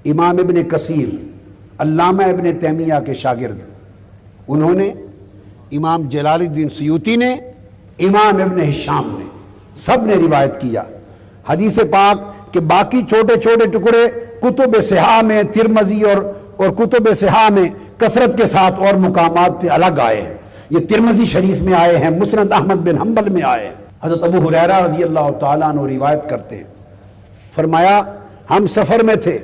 امام ابن کثیر علامہ ابن تیمیہ کے شاگرد، انہوں نے، امام جلال الدین سیوطی نے، امام ابن ہشام نے، سب نے روایت کیا حدیث پاک کہ باقی چھوٹے چھوٹے ٹکڑے کتب صحاح میں، ترمذی اور کتب صحاح میں کثرت کے ساتھ اور مقامات پہ الگ آئے ہیں۔ یہ ترمذی شریف میں آئے ہیں، مسند احمد بن حنبل میں آئے ہیں۔ حضرت ابو ہریرہ رضی اللہ تعالیٰ عنہ روایت کرتے ہیں، فرمایا ہم سفر میں تھے،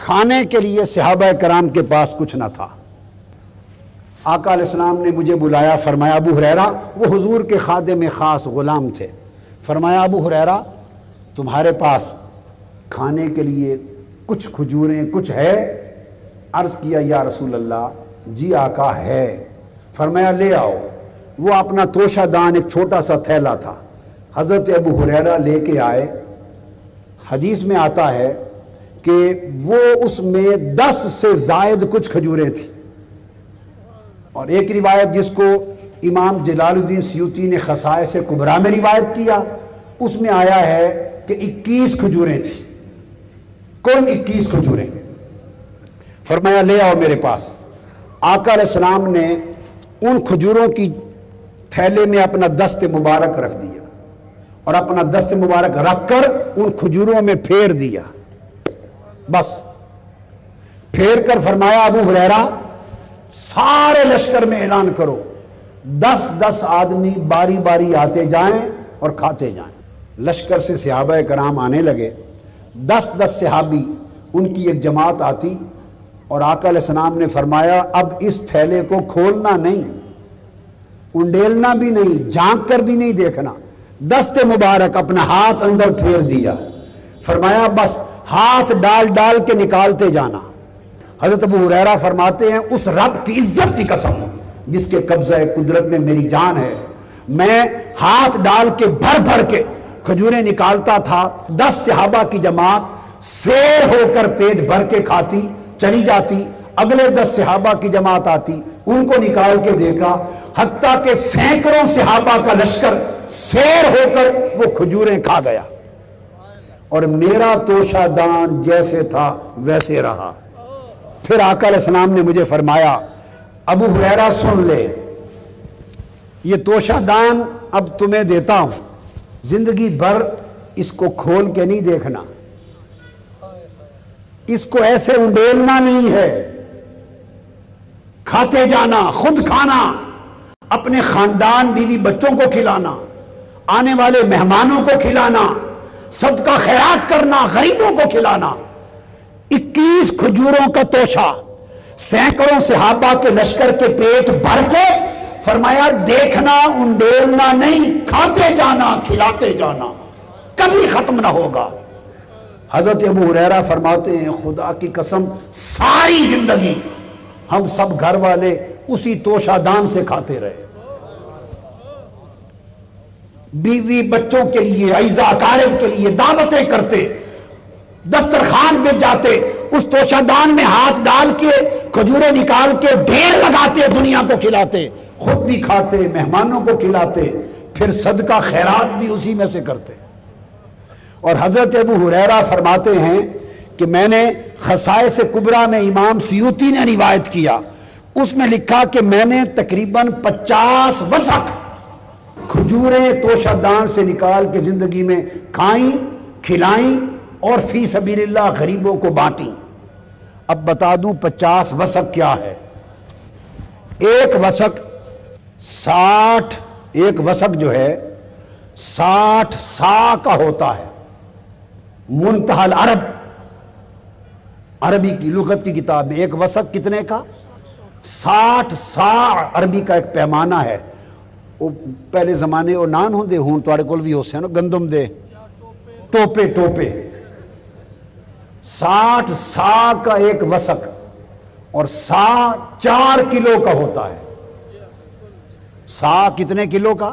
کھانے کے لیے صحابہ کرام کے پاس کچھ نہ تھا۔ آقا علیہ السلام نے مجھے بلایا، فرمایا ابو ہریرہ، وہ حضور کے خادم خاص غلام تھے، فرمایا ابو ہریرہ تمہارے پاس کھانے کے لیے کچھ کھجوریں کچھ ہے؟ عرض کیا یا رسول اللہ جی آقا ہے۔ فرمایا لے آؤ۔ وہ اپنا توشہ دان ایک چھوٹا سا تھیلا تھا، حضرت ابو ہریرہ لے کے آئے۔ حدیث میں آتا ہے کہ وہ اس میں 10 سے زائد کچھ کھجوریں تھیں، اور ایک روایت جس کو امام جلال الدین سیوطی نے خصائص کبریٰ میں روایت کیا، اس میں آیا ہے کہ 21 کھجوریں تھیں، کل 21 کھجوریں۔ فرمایا لے آؤ میرے پاس۔ آقا علیہ السلام نے ان کھجوروں کی تھیلے میں اپنا دست مبارک رکھ دیا، اور اپنا دست مبارک رکھ کر ان کھجوروں میں پھیر دیا، بس پھیر کر فرمایا ابو ہریرہ سارے لشکر میں اعلان کرو، 10 آدمی باری باری آتے جائیں اور کھاتے جائیں۔ لشکر سے صحابہ کرام آنے لگے، 10 صحابی، ان کی ایک جماعت آتی، اور آقا علیہ السلام نے فرمایا اب اس تھیلے کو کھولنا نہیں، انڈیلنا بھی نہیں، جھانک کر بھی نہیں دیکھنا، دست مبارک اپنا ہاتھ اندر پھیر دیا، فرمایا بس ہاتھ ڈال ڈال کے نکالتے جانا۔ حضرت ابو ہریرہ فرماتے ہیں اس رب کی عزت کی قسم جس کے قبضہ قدرت میں میری جان ہے، میں ہاتھ ڈال کے بھر بھر کے کھجوریں نکالتا تھا، 10 صحابہ کی جماعت سیر ہو کر پیٹ بھر کے کھاتی چلی جاتی، اگلے 10 صحابہ کی جماعت آتی، ان کو نکال کے دیکھا، حتیٰ کہ سینکڑوں صحابہ کا لشکر سیر ہو کر وہ کھجوریں کھا گیا، اور میرا توشہ دان جیسے تھا ویسے رہا۔ پھر آقا علیہ السلام نے مجھے فرمایا ابو ہریرہ سن لے، یہ توشہ دان اب تمہیں دیتا ہوں، زندگی بھر اس کو کھول کے نہیں دیکھنا، اس کو ایسے انڈیلنا نہیں ہے، کھاتے جانا، خود کھانا، اپنے خاندان بیوی بچوں کو کھلانا، آنے والے مہمانوں کو کھلانا، صدقہ خیرات کرنا، غریبوں کو کھلانا۔ 21 کھجوروں کا توشہ سینکڑوں صحابہ کے لشکر کے پیٹ بھر کے، فرمایا دیکھنا انڈیلنا نہیں، کھاتے جانا، کھلاتے جانا، کبھی ختم نہ ہوگا۔ حضرت ابو ہریرہ فرماتے ہیں خدا کی قسم ساری زندگی ہم سب گھر والے اسی توشہ دان سے کھاتے رہے، بیوی بچوں کے لیے، اعزاء اقارب کے لیے دعوتیں کرتے، دسترخوان پہ جاتے، اس توشہ دان میں ہاتھ ڈال کے کھجوریں نکال کے ڈھیر لگاتے، دنیا کو کھلاتے، خود بھی کھاتے، مہمانوں کو کھلاتے، پھر صدقہ خیرات بھی اسی میں سے کرتے۔ اور حضرت ابو ہریرہ فرماتے ہیں کہ میں نے خصائص کبریٰ میں امام سیوطی نے روایت کیا، اس میں لکھا کہ میں نے تقریباً 50 وسق کھجوریں توشہ دان سے نکال کے زندگی میں کھائیں، کھلائیں، اور فی سبیل اللہ غریبوں کو بانٹیں۔ اب بتا دوں 50 وسق کیا ہے۔ ایک وسق 60، ایک وسق جو ہے 60 سا کا ہوتا ہے۔ منتہی العرب، عربی کی لغت کی کتاب میں ایک وسق کتنے کا؟ 60 سا عربی کا ایک پیمانہ ہے۔ وہ پہلے زمانے وہ نان ہوندے ہوں تواڈے کول بھی ہو سے نا، گندم دے ٹوپے 60 سا کا ایک وسق، اور سا 4 کلو کا ہوتا ہے۔ سا کتنے کلو کا؟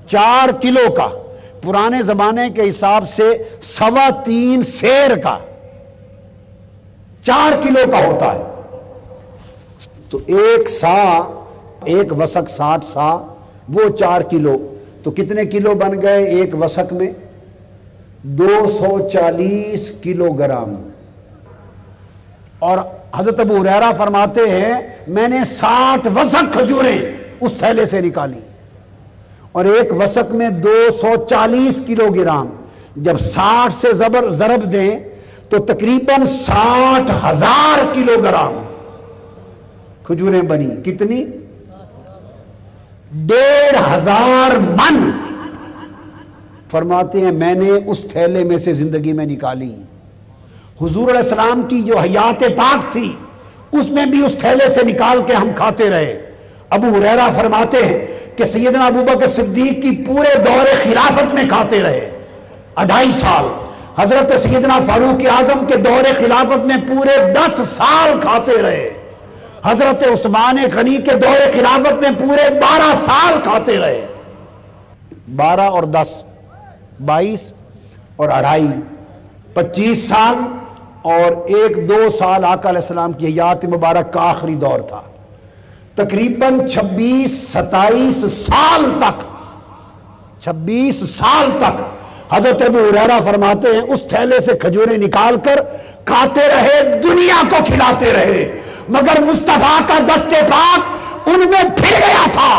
4 کلو کا۔ پرانے زمانے کے حساب سے 3.25 سیر کا 4 کلو کا ہوتا ہے۔ تو ایک سا، ایک وسق 60 سا، وہ 4 کلو، تو کتنے کلو بن گئے ایک وسق میں؟ 240 کلو گرام. اور حضرت ابو ہریرہ فرماتے ہیں میں نے 60 وسق کھجوریں اس تھیلے سے نکالی، اور ایک وسق میں 240 کلو گرام. جب 60 سے ضرب دیں تو تقریباً 60,000 کلو گرام کھجوریں بنی. کتنی؟ 1,500 من. فرماتے ہیں میں نے اس تھیلے میں سے زندگی میں نکالی. حضور علیہ السلام کی جو حیات پاک تھی اس میں بھی اس تھیلے سے نکال کے ہم کھاتے رہے. ابو ہریرہ فرماتے ہیں کہ سیدنا ابوبکر صدیق کی پورے دور خلافت میں کھاتے رہے 2.5 سال. حضرت سیدنا فاروق اعظم کے دور خلافت میں پورے 10 سال کھاتے رہے. حضرت عثمان غنی کے دور خلافت میں پورے 12 سال کھاتے رہے. 12 اور 10 22 اور 2.5 25 سال، اور 1-2 سال آقا علیہ السلام کی حیات مبارک کا آخری دور تھا. تقریباً 26-27 سال تک 26 سال تک حضرت ابو ہریرہ فرماتے ہیں اس تھیلے سے کھجوریں نکال کر کھاتے رہے، دنیا کو کھلاتے رہے، مگر مصطفیٰ کا دست پاک ان میں پھر گیا تھا.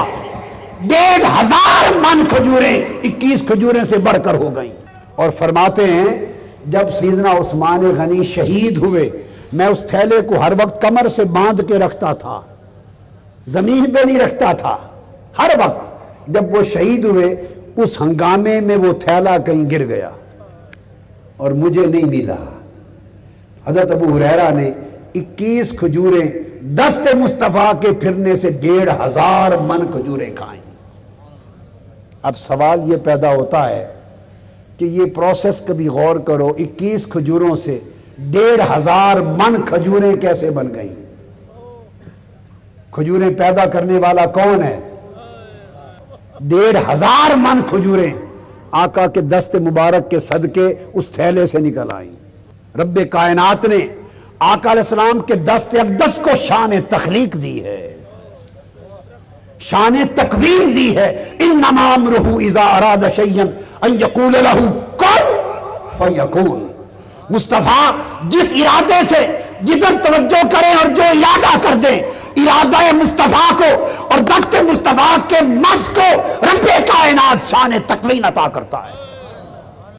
1,500 من کھجوریں 21 کھجوریں سے بڑھ کر ہو گئیں. اور فرماتے ہیں جب سیدنا عثمان غنی شہید ہوئے میں اس تھیلے کو ہر وقت کمر سے باندھ کے رکھتا تھا، زمین پہ نہیں رکھتا تھا. ہر وقت جب وہ شہید ہوئے اس ہنگامے میں وہ تھیلا کہیں گر گیا اور مجھے نہیں ملا. حضرت ابو ہریرہ نے 21 کھجوریں دست مصطفیٰ کے پھرنے سے 1,500 من کھجوریں کھائیں. اب سوال یہ پیدا ہوتا ہے کہ یہ پروسیس کبھی غور کرو، 21 کھجوروں سے 1,500 من کھجوریں کیسے بن گئیں؟ کھجوریں پیدا کرنے والا کون ہے؟ 1,500 من کھجوریں آقا کے دست مبارک کے صدقے اس تھیلے سے نکل آئیں. رب کائنات نے آقا علیہ السلام کے دست اقدس کو شان تخلیق دی ہے، شان تکوین دی ہے. انما امرہ اذا اراد شیئا ان یقول لہ کن فیکون. مصطفیٰ جس ارادے سے جدھر توجہ کریں اور جو ارادہ کر دیں، ارادہ مصطفیٰ کو اور دست مصطفیٰ کے مس کو رب کائنات شان تکوین عطا کرتا ہے.